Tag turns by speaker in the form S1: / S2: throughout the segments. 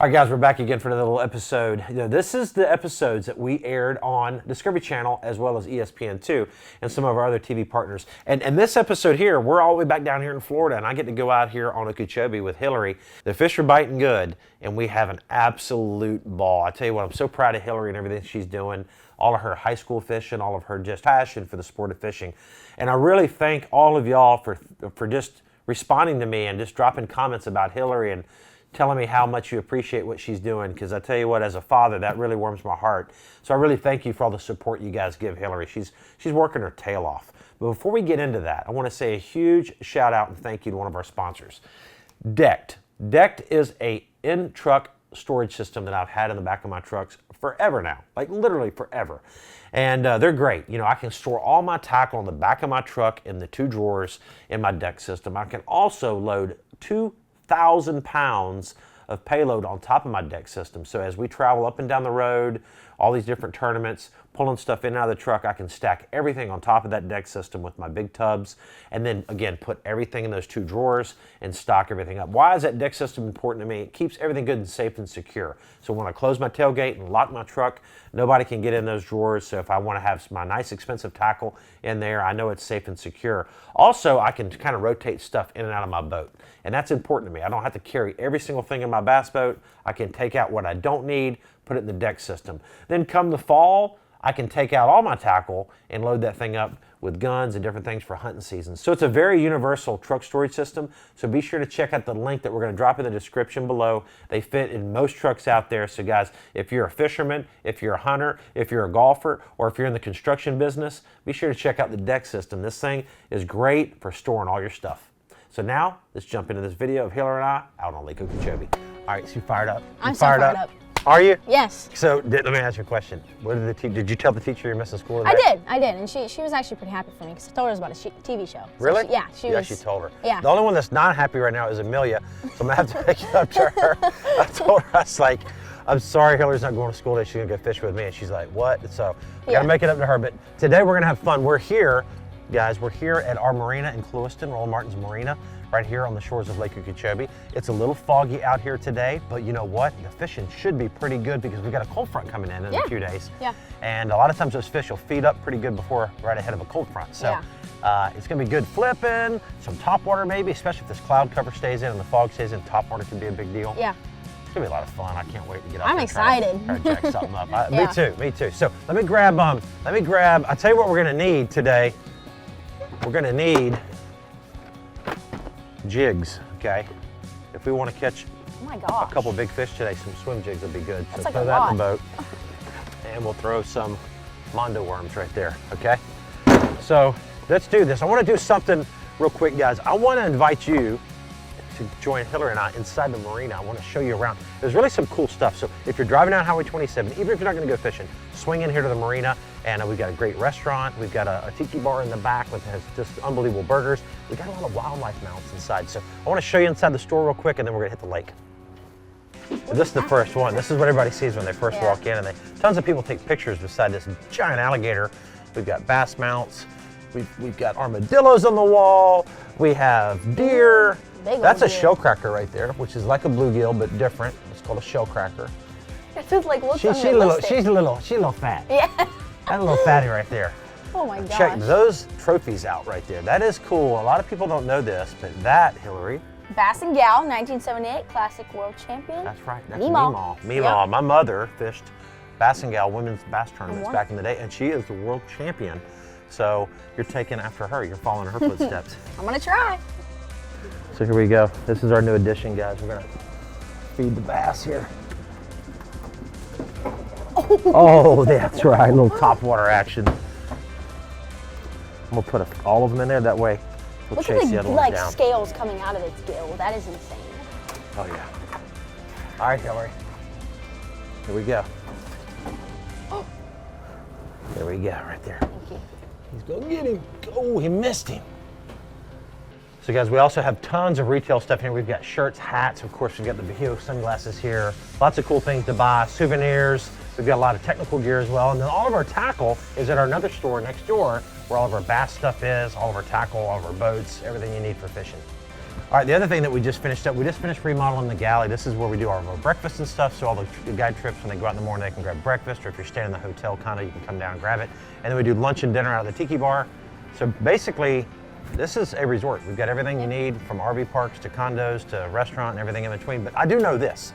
S1: All right, guys, we're back again for another little episode. This is the episodes that we aired on Discovery Channel as well as ESPN2 and some of our other TV partners. And this episode here, we're all the way back down here in Florida, and I get to go out here on Okeechobee with Hilary. The fish are biting good, and we have an absolute ball. I tell you what, I'm so proud of Hilary and everything she's doing, all of her high school fishing, all of her just passion for the sport of fishing. And I really thank all of y'all for just responding to me and just dropping comments about Hilary and telling me how much you appreciate what she's doing, because I tell you what, as a father, that really warms my heart. So I really thank you for all the support you guys give Hilary. She's working her tail off. But before we get into that, I want to say a huge shout out and thank you to one of our sponsors, Decked. Decked is a in-truck storage system that I've had in the back of my trucks forever now, like literally forever. And they're great. You know, I can store all my tackle in the back of my truck in the 2 drawers in my deck system. I can also load 2,000 pounds of payload on top of my deck system. So as we travel up and down the road, all these different tournaments, pulling stuff in and out of the truck, I can stack everything on top of that deck system with my big tubs, and then again, put everything in those 2 drawers and stock everything up. Why is that deck system important to me? It keeps everything good and safe and secure. So when I close my tailgate and lock my truck, nobody can get in those drawers. So if I want to have my nice expensive tackle in there, I know it's safe and secure. Also, I can kind of rotate stuff in and out of my boat. And that's important to me. I don't have to carry every single thing in my bass boat. I can take out what I don't need, put it in the deck system. Then come the fall, I can take out all my tackle and load that thing up with guns and different things for hunting season. So it's a very universal truck storage system. So be sure to check out the link that we're going to drop in the description below. They fit in most trucks out there. So guys, if you're a fisherman, if you're a hunter, if you're a golfer, or if you're in the construction business, be sure to check out the deck system. This thing is great for storing all your stuff. So now, let's jump into this video of Hilary and I out on Lake Okeechobee. All right, so you fired up?
S2: I'm so fired up.
S1: Are you?
S2: Yes.
S1: So let me ask you a question. What did you tell the teacher you're missing school today?
S2: I did, and she was actually pretty happy for me because I told her it was about a TV show. So
S1: really?
S2: She
S1: told her.
S2: Yeah.
S1: The only one that's not happy right now is Amelia, so I'm gonna have to make it up to her. I told her, I was like, I'm sorry Hilary's not going to school today, she's gonna go fish with me, and she's like, what? So I gotta make it up to her, but today we're gonna have fun. We're here, guys, we're here at our marina in Clewiston, Roland Martin's Marina, right here on the shores of Lake Okeechobee. It's a little foggy out here today, but you know what? The fishing should be pretty good because we got a cold front coming in a few days. Yeah. And a lot of times those fish will feed up pretty good before, right ahead of a cold front. So it's gonna be good flipping, some top water maybe, especially if this cloud cover stays in and the fog stays in, top water can be a big deal. Yeah. It's gonna be a lot of fun. I can't wait to get out there.
S2: I'm excited.
S1: Try to jack something up. Me too. So let me grab, I'll tell you what we're gonna need today. We're gonna need jigs, okay? If we want to catch a couple big fish today, some swim jigs would be good.
S2: That's
S1: so
S2: like
S1: throw that in the boat, and we'll throw some mondo worms right there, okay? So let's do this. I want to do something real quick, guys. I want to invite you to join Hilary and I inside the marina. I want to show you around. There's really some cool stuff. So if you're driving down Highway 27, even if you're not going to go fishing, swing in here to the marina, and we've got a great restaurant. We've got a tiki bar in the back that has just unbelievable burgers. We've got a lot of wildlife mounts inside. So I want to show you inside the store real quick, and then we're going to hit the lake. So this is the first one. This is what everybody sees when they first walk in, and tons of people take pictures beside this giant alligator. We've got bass mounts. We've got armadillos on the wall. We have deer. That's a shell cracker right there, which is like a bluegill but different. It's called a shell cracker.
S2: It's like
S1: she's a little fat. Yeah. That's a little fatty right there.
S2: Oh my gosh.
S1: Check those trophies out right there. That is cool. A lot of people don't know this, but that, Hilary.
S2: Bass and Gal, 1978 Classic World Champion.
S1: That's right. That's Meemaw. Meemaw. Yep. My mother fished Bass and Gal women's bass tournaments back in the day, and she is the world champion. So you're taking after her. You're following her footsteps.
S2: I'm gonna try.
S1: So here we go. This is our new addition, guys. We're gonna feed the bass here. Oh, that's right. A little top water action. I'm gonna put all of them in there. That way we'll chase the other ones down.
S2: Like scales coming out of its gill. That is insane.
S1: Oh yeah. All right, Hilary. Here we go. Oh. There we go, right there.
S2: Thank you.
S1: He's gonna get him. Oh, he missed him. So guys, we also have tons of retail stuff here. We've got shirts, hats, of course we've got the Bahio sunglasses here. Lots of cool things to buy, souvenirs. We've got a lot of technical gear as well. And then all of our tackle is at our another store next door where all of our bass stuff is, all of our tackle, all of our boats, everything you need for fishing. All right, the other thing that we just finished up, we just finished remodeling the galley. This is where we do our breakfast and stuff, so all the guide trips, when they go out in the morning, they can grab breakfast, or if you're staying in the hotel, kind of, you can come down and grab it. And then we do lunch and dinner out of the tiki bar. So basically, this is a resort. We've got everything you need, from RV parks to condos to restaurant and everything in between. But I do know this,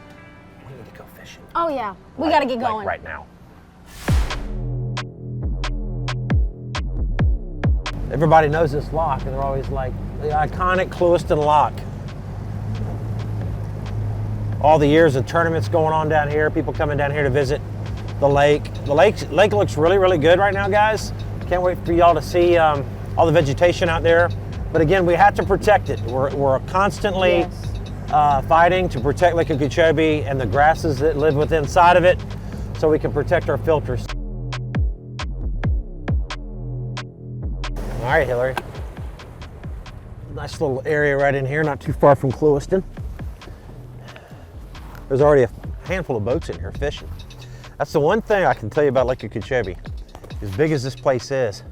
S1: we need to go fishing.
S2: Oh yeah, we gotta get going.
S1: Right now. Everybody knows this lock, and they're always like, the iconic Clewiston lock. All the years of tournaments going on down here, people coming down here to visit the lake. The lake looks really, really good right now, guys. Can't wait for y'all to see all the vegetation out there. But again, we have to protect it. We're constantly fighting to protect Lake Okeechobee and the grasses that live within inside of it, so we can protect our filters. All right, Hillary. Nice little area right in here, not too far from Clewiston. There's already a handful of boats in here fishing. That's the one thing I can tell you about Lake Okeechobee. As big as this place is,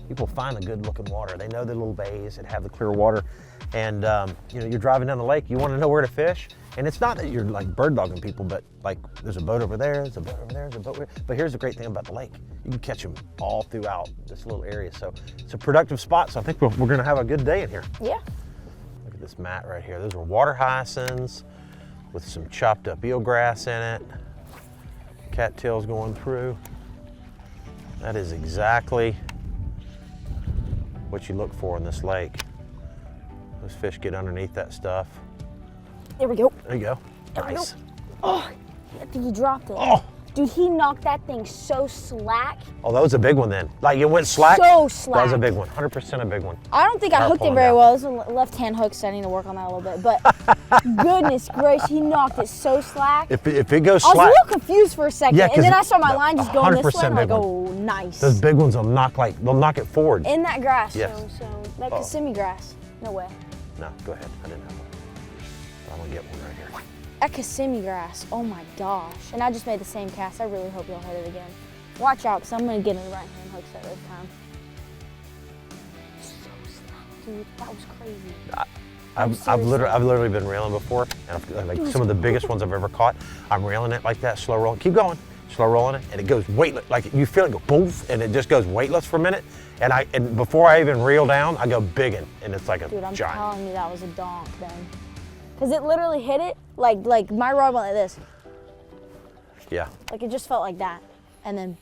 S1: people find the good looking water. They know the little bays that have the clear water. And you know, you're driving down the lake, you want to know where to fish. And it's not that you're like bird dogging people, but like there's a boat over there, there's a boat over there, there's a boat over there. But here's the great thing about the lake. You can catch them all throughout this little area. So it's a productive spot. So I think we're gonna have a good day in here.
S2: Yeah.
S1: Look at this mat right here. Those are water hyacinths with some chopped up eelgrass in it. Cattails going through. That is exactly what you look for in this lake. Those fish get underneath that stuff.
S2: There we go.
S1: There you go.
S2: There we
S1: Nice.
S2: go. Oh, I think he dropped it.
S1: Oh.
S2: Dude, he knocked that thing so slack.
S1: Oh, that was a big one then. Like it went slack?
S2: So slack.
S1: That was a big one, 100% a big one.
S2: I don't think I
S1: Start
S2: hooked it
S1: pulling
S2: very
S1: down.
S2: well. This is a left-hand hook, so I need to work on that a little bit. But goodness gracious, he knocked it so slack.
S1: If it goes
S2: I was
S1: slack,
S2: a little confused for a second,
S1: Yeah,
S2: and then
S1: 'cause
S2: I saw my line just going this way.
S1: 100%
S2: I'm like,
S1: big
S2: oh, nice.
S1: those big ones will they'll knock it forward.
S2: In that grass,
S1: Yes.
S2: so that Kissimmee grass. No way.
S1: No, go ahead. I didn't have one. I'm gonna get one right here.
S2: That Kissimmee grass, oh my gosh. And I just made the same cast. I really hope you'll hit it again. Watch out, because I'm going to get in the right hand hook set this time. So slack, dude. That was crazy.
S1: I've literally been reeling before, and like some of the biggest ones I've ever caught, I'm reeling it like that, slow rolling. Keep going, slow rolling it, and it goes weightless. Like you feel it go poof, and it just goes weightless for a minute. And before I even reel down, I go biggin', and it's like a
S2: Dude, I'm
S1: giant.
S2: telling you, that was a donk then. Because it literally hit it, like my rod went like this.
S1: Yeah.
S2: Like it just felt like that. And then,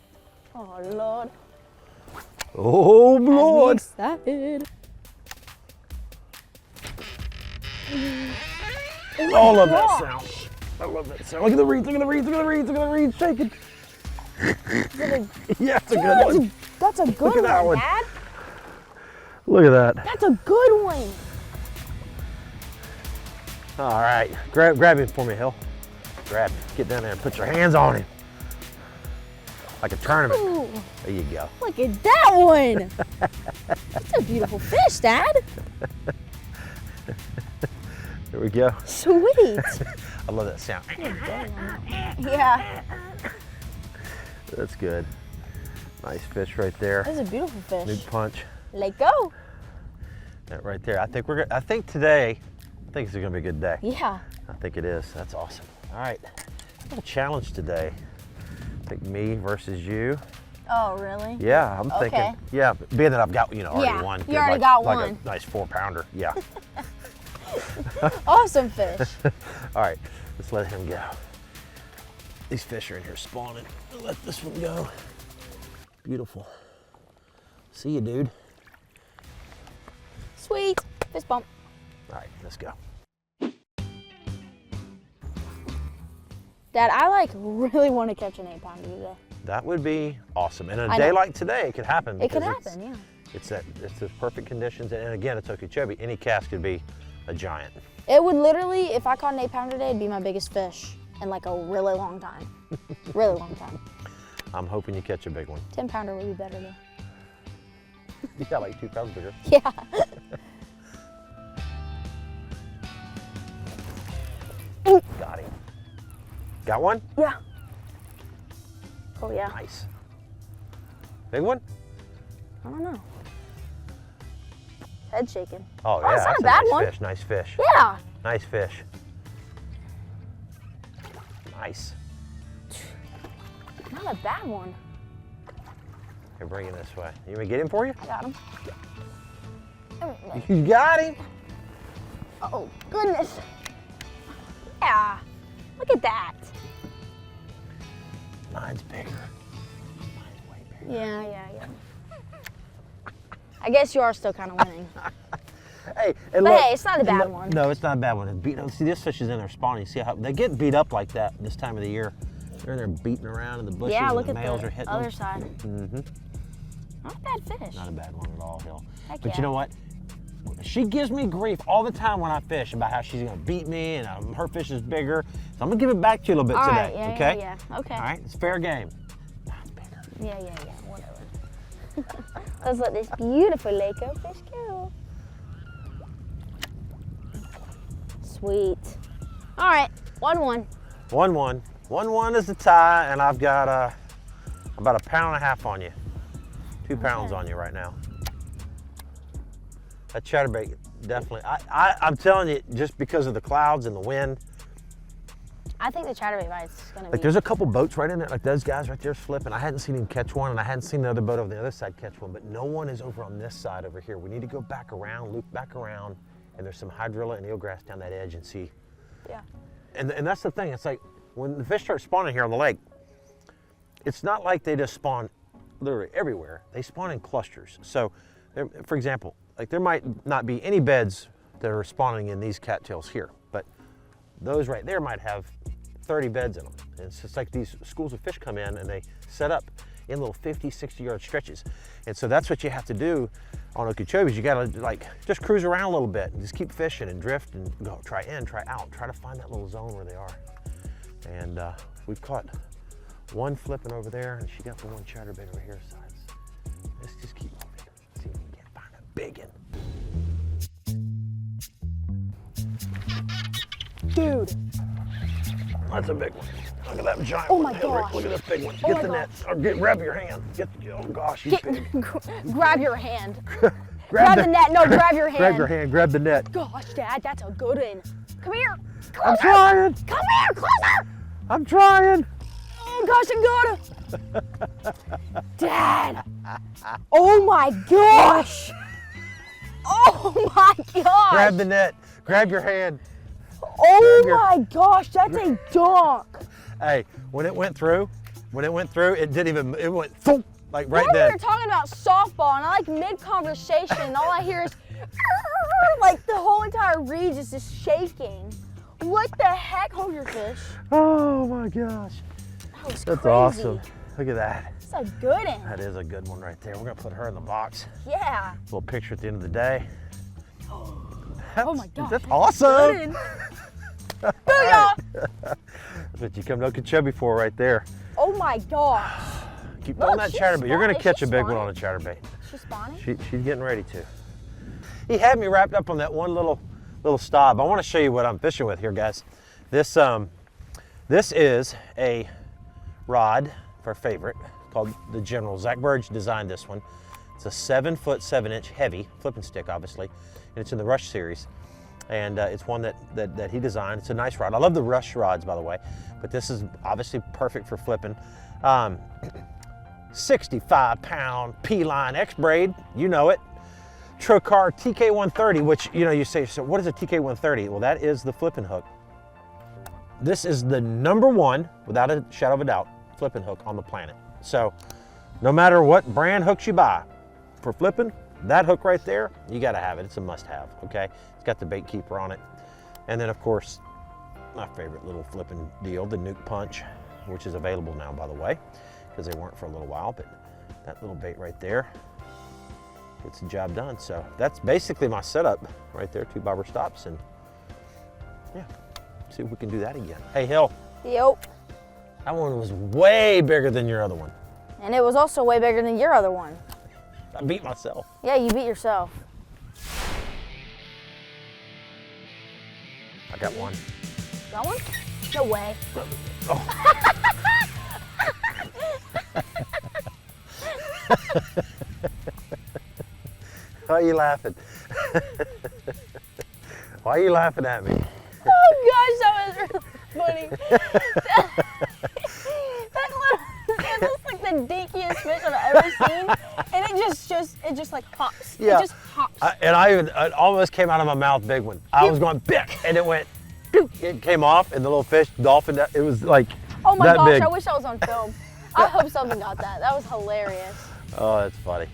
S2: oh Lord.
S1: Oh Lord.
S2: Excited.
S1: I love that sound. I love that sound. Look at the reeds, look at the reeds, look at the reeds, look at the reeds shaking. Yeah, it's a good one.
S2: That's a good
S1: Look at that
S2: one,
S1: one.
S2: Dad.
S1: Look at that.
S2: That's a good one.
S1: All right, grab him for me, Hill. Grab him. Get down there and put your hands on him. Like a tournament.
S2: Ooh,
S1: There you go.
S2: look at that one. That's a beautiful fish, Dad.
S1: There we go.
S2: Sweet.
S1: I love that sound.
S2: Yeah,
S1: That's good. Nice fish right there.
S2: that's a beautiful fish.
S1: Big punch.
S2: Let go.
S1: That right there. I think today, I think it's gonna be a good day.
S2: Yeah.
S1: I think it is. That's awesome. All right, a little challenge today. I think me versus you.
S2: Oh, really?
S1: Yeah, I'm thinking.
S2: Okay.
S1: Yeah, being that I've got already
S2: Yeah,
S1: one.
S2: you
S1: good,
S2: already got
S1: like
S2: one.
S1: a nice 4-pounder. Yeah.
S2: Awesome fish.
S1: All right, let's let him go. These fish are in here spawning. Let this one go. Beautiful. See you, dude.
S2: Sweet. Fist bump.
S1: All right, let's go.
S2: Dad, I really want to catch an 8-pounder today.
S1: That would be awesome. And
S2: I
S1: a day
S2: know.
S1: like today, it could happen.
S2: It could
S1: because
S2: happen, yeah.
S1: It's the perfect conditions, and again, it's Okeechobee. Any cast could be a giant.
S2: It would literally, if I caught an 8-pounder today, it'd be my biggest fish in like a really long time. Really long time.
S1: I'm hoping you catch a big one.
S2: 10-pounder would be better though.
S1: You got like 2 pounds bigger.
S2: Yeah.
S1: Got him. Got one?
S2: Yeah. Oh yeah.
S1: Nice. Big one?
S2: I don't know. Head shaking.
S1: Oh, yeah,
S2: it's not
S1: that's
S2: a bad
S1: nice
S2: one.
S1: fish, nice fish.
S2: Yeah.
S1: Nice fish. Nice.
S2: Not a bad one.
S1: Here, bring it this way. You want me to get him for you?
S2: I got him.
S1: You got him?
S2: Oh, goodness. Yeah. Look at that.
S1: Mine's bigger. Mine's way bigger.
S2: Yeah. I guess you are still kind of winning.
S1: Hey, and
S2: But
S1: look,
S2: hey, it's not a bad one.
S1: No, it's not a bad one. It's beat, see, this fish is in there spawning. See how they get beat up like that this time of the year. They're in there beating around in the bushes.
S2: Yeah,
S1: and
S2: look
S1: the
S2: at
S1: males
S2: the
S1: are hitting
S2: other
S1: them.
S2: side.
S1: Mm-hmm.
S2: Not a bad fish.
S1: Not a bad one at all, Hill.
S2: Heck
S1: But
S2: yeah.
S1: you know what? She gives me grief all the time when I fish about how she's gonna beat me and her fish is bigger. So I'm gonna give it back to you a little bit
S2: All
S1: today.
S2: right, yeah,
S1: okay?
S2: yeah. Okay.
S1: All right, it's fair game. Mine's bigger.
S2: Yeah, whatever. Let's let this beautiful Lake Okeechobee fish go. Sweet. All right, 1-1.
S1: 1-1. 1-1 is the tie, and I've got about a pound and a half on you. 2 pounds on you right now. That chatterbait definitely. I'm telling you, just because of the clouds and the wind.
S2: I think the chatterbait bite's gonna
S1: Like
S2: be.
S1: there's a couple boats right in there, like those guys right there's flipping. I hadn't seen him catch one, and I hadn't seen the other boat over the other side catch one, but no one is over on this side over here. We need to go back around, loop back around, and there's some hydrilla and eelgrass down that edge and see.
S2: Yeah.
S1: And that's the thing, it's like when the fish start spawning here on the lake, it's not like they just spawn literally everywhere. They spawn in clusters. So, for example, like there might not be any beds that are spawning in these cattails here, but those right there might have 30 beds in them. And it's just like these schools of fish come in and they set up in little 50, 60 yard stretches. And so that's what you have to do on Okeechobee is you gotta like just cruise around a little bit and just keep fishing and drift and go try in, try out, try to find that little zone where they are. And we've caught one flipping over there and she got the one chatterbait over here. So let's just keep moving. See if we can find a big one.
S2: Dude.
S1: That's a big one. Look at that giant
S2: Oh
S1: one.
S2: my
S1: Hilary.
S2: gosh.
S1: Look at this big one.
S2: Oh
S1: Get
S2: my
S1: the net. Or grab your hand. Oh gosh, he's big.
S2: Grab your hand.
S1: Grab
S2: the net. No, grab your hand.
S1: Grab your hand. Grab the net.
S2: Gosh, Dad, that's a good one. Come here.
S1: I'm
S2: Closer.
S1: trying.
S2: Come here, closer.
S1: I'm trying.
S2: Oh gosh, I got him. Dad. Oh my gosh. Oh my gosh.
S1: Grab the net. Grab your hand.
S2: Oh my gosh, that's a dunk.
S1: Hey, when it went through, it went thump, like right
S2: We
S1: then.
S2: were talking about softball, and I like mid-conversation, and all I hear is like the whole entire reed is just shaking. What the heck? Hold your fish.
S1: Oh my gosh.
S2: That was
S1: That's
S2: crazy.
S1: awesome. Look at that.
S2: That's a good one.
S1: That is a good one right there. We're gonna put her in the box.
S2: Yeah.
S1: Little picture at the end of the day.
S2: Oh my gosh.
S1: That's awesome.
S2: Good. Booyah!
S1: That's what you come to Okeechobee for right there.
S2: Oh my gosh.
S1: Keep
S2: Look,
S1: throwing that
S2: she's
S1: chatterbait. You're gonna
S2: spawning.
S1: catch
S2: She's
S1: a big one
S2: spawning.
S1: on a chatterbait.
S2: She's spawning?
S1: She's getting ready to. He had me wrapped up on that one little stob. I want to show you what I'm fishing with here, guys. This is a rod, our favorite, called the General. Zach Burge designed this one. It's a 7-foot 7-inch heavy flipping stick, obviously, and it's in the Rush series. And it's one that he designed. It's a nice rod. I love the Rush rods, by the way, but this is obviously perfect for flipping. 65-pound P-line X-braid, you know it. Trocar TK130, which, you know, you say, so what is a TK130? Well, that is the flipping hook. This is the #1, without a shadow of a doubt, flipping hook on the planet. So no matter what brand hooks you buy for flipping, that hook right there, you gotta have it. It's a must-have, okay? It's got the bait keeper on it. And then, of course, my favorite little flipping deal, the Nuke Punch, which is available now, by the way, because they weren't for a little while, but that little bait right there gets the job done. So that's basically my setup right there, 2 bobber stops, and yeah, see if we can do that again. Hey, Hill,
S2: Yep.
S1: that one was way bigger than your other one.
S2: And it was also way bigger than your other one.
S1: I beat myself.
S2: Yeah, you beat yourself.
S1: I got one.
S2: Got one? No way.
S1: Why are you laughing? Why are you laughing at me?
S2: Oh gosh, that was really funny. That looks like the dinkiest fish I've ever seen, and it just like hops.
S1: Yeah.
S2: It just hops.
S1: It almost came out of my mouth, big one. I was going bick, and it went, it came off, and the little fish, dolphin, it was like
S2: Oh my
S1: that
S2: gosh,
S1: big.
S2: I wish I was on film. I hope something got that. That was hilarious.
S1: Oh, that's funny.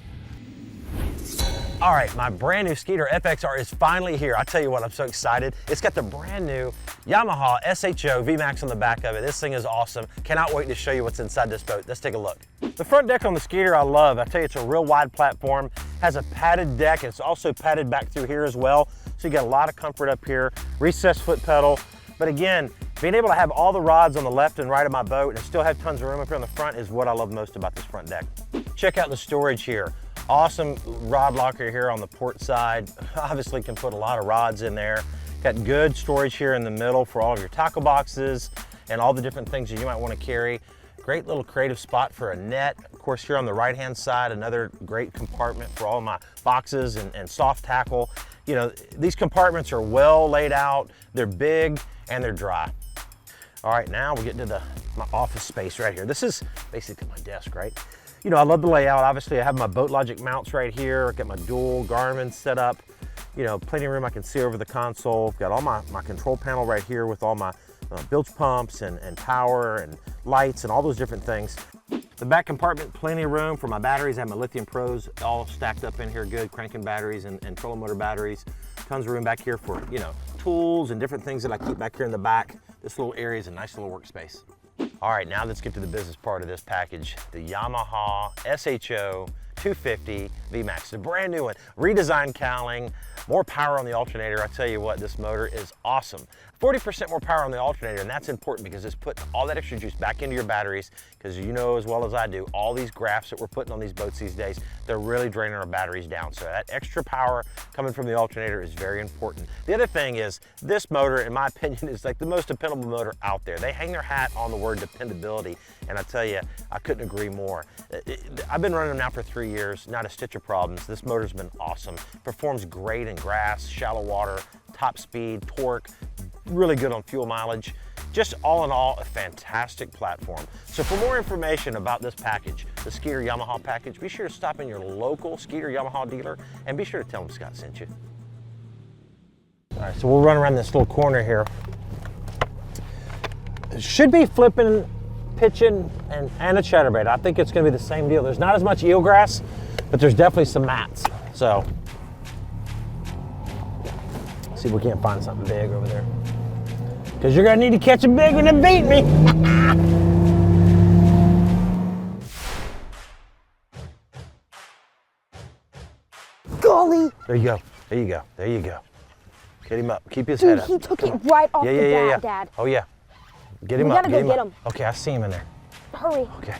S1: All right, my brand new Skeeter FXR is finally here. I tell you what, I'm so excited. It's got the brand new Yamaha SHO VMAX on the back of it. This thing is awesome. Cannot wait to show you what's inside this boat. Let's take a look. The front deck on the Skeeter I love. I tell you, it's a real wide platform. Has a padded deck. It's also padded back through here as well. So you got a lot of comfort up here. Recessed foot pedal. But again, being able to have all the rods on the left and right of my boat and still have tons of room up here on the front is what I love most about this front deck. Check out the storage here. Awesome rod locker here on the port side. Obviously can put a lot of rods in there. Got good storage here in the middle for all of your tackle boxes and all the different things that you might want to carry. Great little creative spot for a net. Of course, here on the right-hand side, another great compartment for all my boxes and soft tackle. You know, these compartments are well laid out, they're big, and they're dry. All right, now we're getting to my office space right here. This is basically my desk, right? You know, I love the layout. Obviously, I have my Boat Logic mounts right here. I've got my dual Garmin set up. You know, plenty of room I can see over the console. Got all my control panel right here with all my bilge pumps and power and lights and all those different things. The back compartment, plenty of room for my batteries. I have my Lithium Pros all stacked up in here, good cranking batteries and trolling motor batteries. Tons of room back here for, you know, tools and different things that I keep back here in the back. This little area is a nice little workspace. All right, now let's get to the business part of this package. The Yamaha SHO 250 VMAX, the brand new one. Redesigned cowling, more power on the alternator. I tell you what, this motor is awesome. 40% more power on the alternator, and that's important because it's putting all that extra juice back into your batteries, because you know as well as I do, all these graphs that we're putting on these boats these days, they're really draining our batteries down. So that extra power coming from the alternator is very important. The other thing is, this motor, in my opinion, is like the most dependable motor out there. They hang their hat on the word dependability, and I tell you, I couldn't agree more. I've been running them now for 3 years, not a stitch of problems. This motor's been awesome. Performs great in grass, shallow water, top speed, torque, really good on fuel mileage. Just all in all, a fantastic platform. So for more information about this package, the Skeeter Yamaha package, be sure to stop in your local Skeeter Yamaha dealer and be sure to tell them Scott sent you. All right, so we'll run around this little corner here. It should be flipping, pitching, and a chatterbait. I think it's gonna be the same deal. There's not as much eelgrass, but there's definitely some mats. So, see if we can't find something big over there. Because you're gonna need to catch a big one to beat me.
S2: Golly!
S1: There you go, there you go, there you go. Get him up, keep his head
S2: Dude,
S1: up.
S2: he took it right off the bat, Dad.
S1: Oh yeah, get him
S2: We
S1: up,
S2: gotta go get
S1: up.
S2: him.
S1: Okay, I see him in there.
S2: Hurry.
S1: Okay.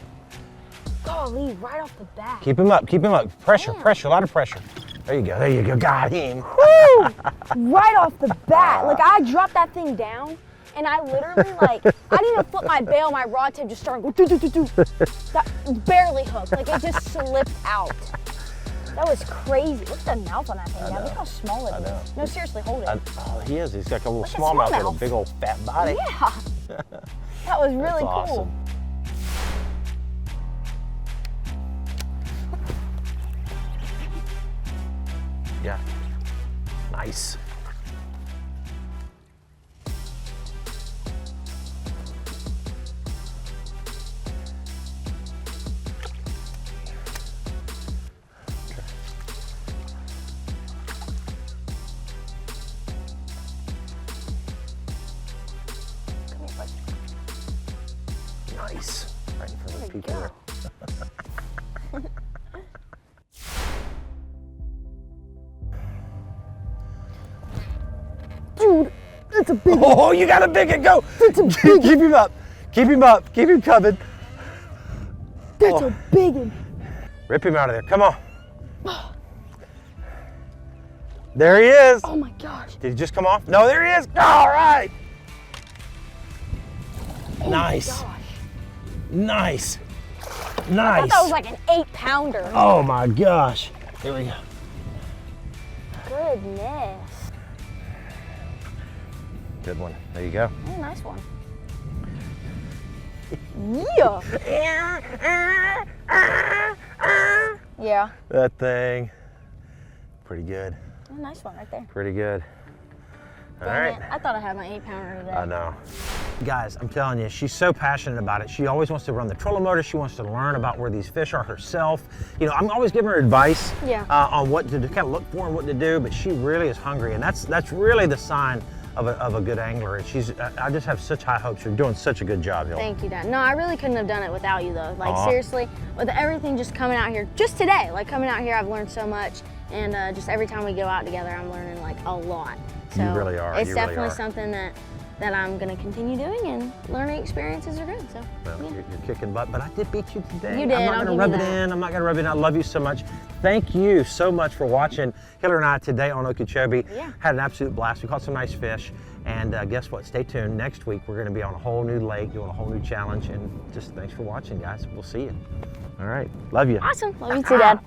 S2: Golly, right off the bat.
S1: Keep him up, pressure,
S2: Damn.
S1: pressure, a lot of pressure. There you go, got him.
S2: Woo! Right off the bat. Like, I dropped that thing down, and I literally, like, I didn't even flip my bail, my rod tip just started going do. That barely hooked. Like, it just slipped out. That was crazy. Look at the mouth on that thing, Dad. Look how small it is. No, seriously, hold it.
S1: Oh, he is. He's got a little
S2: Like a
S1: small mouth with a
S2: smallmouth.
S1: big old fat body.
S2: Yeah. That was really
S1: That's
S2: cool.
S1: awesome. Yeah. Nice.
S2: Come here, bud.
S1: Nice. Right in front of the
S2: There you
S1: people
S2: go.
S1: there.
S2: Dude, that's a big one.
S1: Oh, you got a big one. Go.
S2: That's a big
S1: Keep him up. Keep him up. Keep him coming.
S2: That's a big one.
S1: Rip him out of there. Come on. There he is.
S2: Oh my gosh.
S1: Did he just come off? No, there he is. All right.
S2: Oh
S1: Nice.
S2: my gosh.
S1: Nice.
S2: I
S1: Nice.
S2: thought that was like an 8-pounder.
S1: Oh my gosh. Here we go.
S2: Good Goodness.
S1: Good one. There you go.
S2: Oh, nice one. Yeah. Yeah.
S1: That thing. Pretty good.
S2: Oh, nice one right there.
S1: Pretty good. All
S2: Dang
S1: right.
S2: it. I thought I had my 8-pounder today.
S1: I know. Guys, I'm telling you, she's so passionate about it. She always wants to run the trolling motor. She wants to learn about where these fish are herself. You know, I'm always giving her advice on what to kind of look for and what to do, but she really is hungry, and that's really the sign of a good angler. And I just have such high hopes. You're doing such a good job, Hill.
S2: Thank you, Dad. No, I really couldn't have done it without you, though. Like, seriously, with everything just coming out here, just today, like coming out here, I've learned so much. And just every time we go out together, I'm learning like a lot. So
S1: you really are.
S2: It's
S1: you
S2: definitely
S1: really are.
S2: something that I'm going to continue doing, and learning experiences are good. So,
S1: Well,
S2: yeah.
S1: you're kicking butt, but I did beat you today.
S2: You did.
S1: I'm not going to rub it in. I'm not going to rub it in. I love you so much. Thank you so much for watching Hilary and I today on Okeechobee.
S2: Yeah.
S1: Had an absolute blast. We caught some nice fish. And guess what? Stay tuned. Next week, we're going to be on a whole new lake, doing a whole new challenge. And just thanks for watching, guys. We'll see you. All right. Love you.
S2: Awesome. Love you too, Dad.